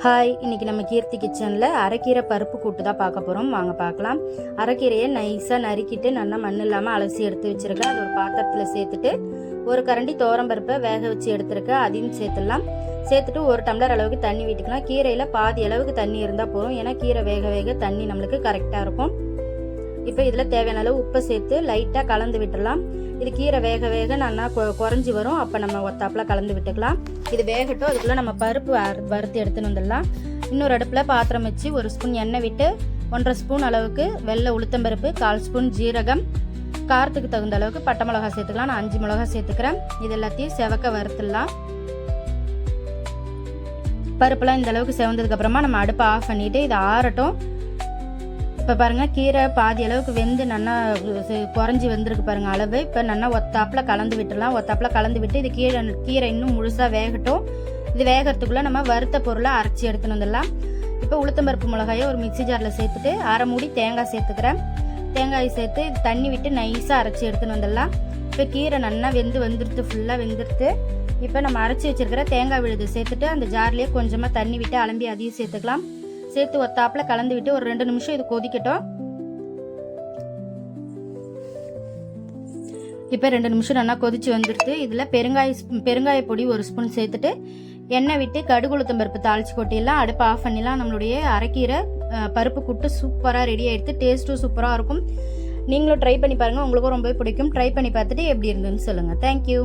Hi, இன்றைக்கி நம்ம கீர்த்தி கிச்சனில் அரைக்கீரை பருப்பு கூட்டு தான் பார்க்க போகிறோம். வாங்க பார்க்கலாம். அரைக்கீரையை நைஸாக நறுக்கிட்டு நல்லா மண் இல்லாமல் அலசி எடுத்து வச்சுருக்கேன். அது ஒரு பாத்திரத்தில் சேர்த்துட்டு ஒரு கரண்டி பருப்பை வேக வச்சு எடுத்துருக்கேன். அதையும் சேர்த்துடலாம். சேர்த்துட்டு ஒரு டம்ளர் அளவுக்கு தண்ணி விட்டுக்கலாம். கீரையில் பாதி அளவுக்கு தண்ணி இருந்தால் போதும். ஏன்னா கீரை வேக வேக தண்ணி நம்மளுக்கு கரெக்டாக இருக்கும். இப்போ இதில் தேவையான அளவு உப்பை சேர்த்து லைட்டாக கலந்து விட்டுடலாம். இது கீரை வேக வேக நல்லா குறைஞ்சி வரும். அப்போ நம்ம ஒத்தாப்பில் கலந்து விட்டுக்கலாம். இது வேகட்டும். அதுக்குள்ளே நம்ம பருப்பு வறுத்து எடுத்துன்னு வந்துடலாம். இன்னொரு அடுப்பில் பாத்திரம் வச்சு ஒரு ஸ்பூன் எண்ணெய் விட்டு 1.5 ஸ்பூன் அளவுக்கு வெள்ளை உளுத்தம்பருப்பு, 1/4 ஸ்பூன் ஜீரகம், காரத்துக்கு தகுந்த அளவுக்கு பட்டை மிளகா சேர்த்துக்கலாம். நான் 5 மிளகா சேர்த்துக்கிறேன். இது எல்லாத்தையும் செவக்க வறுத்துடலாம். பருப்புலாம் இந்த அளவுக்கு செவந்ததுக்கு அப்புறமா நம்ம அடுப்பை ஆஃப் பண்ணிட்டு இதை ஆறட்டும். இப்போ பாருங்கள், கீரை பாதி அளவுக்கு வெந்து நல்லா குறைஞ்சி வந்திருக்கு பாருங்கள் அளவு. இப்போ நல்லா ஒத்தாப்பில் கலந்து விட்டுடலாம். ஒத்தாப்பில் கலந்து விட்டு இது கீரை இன்னும் முழுசாக வேகட்டும். இது வேகிறதுக்குள்ளே நம்ம வறுத்த பொருளை அரைச்சி எடுத்துன்னு வந்துடலாம். இப்போ உளுத்தம்பருப்பு மிளகாயை ஒரு மிக்சி ஜாரில் சேர்த்துட்டு 1/2 மூடி தேங்காய் சேர்த்துக்கிறேன். தேங்காய் சேர்த்து தண்ணி விட்டு நைஸாக அரைச்சி எடுத்துன்னு வந்துடலாம். இப்போ கீரை நல்லா வெந்துடுத்து, ஃபுல்லாக வெந்துடுத்து. இப்போ நம்ம அரைச்சி வச்சுருக்கிற தேங்காய் விழுது சேர்த்துட்டு அந்த ஜார்லேயே கொஞ்சமாக தண்ணி விட்டு அலம்பி அதையும் சேர்த்துக்கலாம். சேர்த்து ஒத்தாப்பில் கலந்து விட்டு ஒரு 2 நிமிஷம் இது கொதிக்கட்டும். இப்போ 2 நிமிஷம் நல்லா கொதிச்சு வந்துடுது. இதில் பெருங்காய பொடி 1 ஸ்பூன் சேர்த்துட்டு எண்ணெய் விட்டு கடுகு உளுத்தம் பருப்பு தாளிச்சு கொட்டிடலாம். அடுப்பு ஆஃப் பண்ணிடலாம். நம்மளுடைய அரைக்கீரை பருப்பு கூட்டு சூப்பராக ரெடி ஆகிடுது. டேஸ்ட்டும் சூப்பராக இருக்கும். நீங்களும் ட்ரை பண்ணி பாருங்கள். உங்களுக்கும் ரொம்ப பிடிக்கும். ட்ரை பண்ணி பார்த்துட்டு எப்படி இருந்ததுன்னு சொல்லுங்கள். தேங்க்யூ.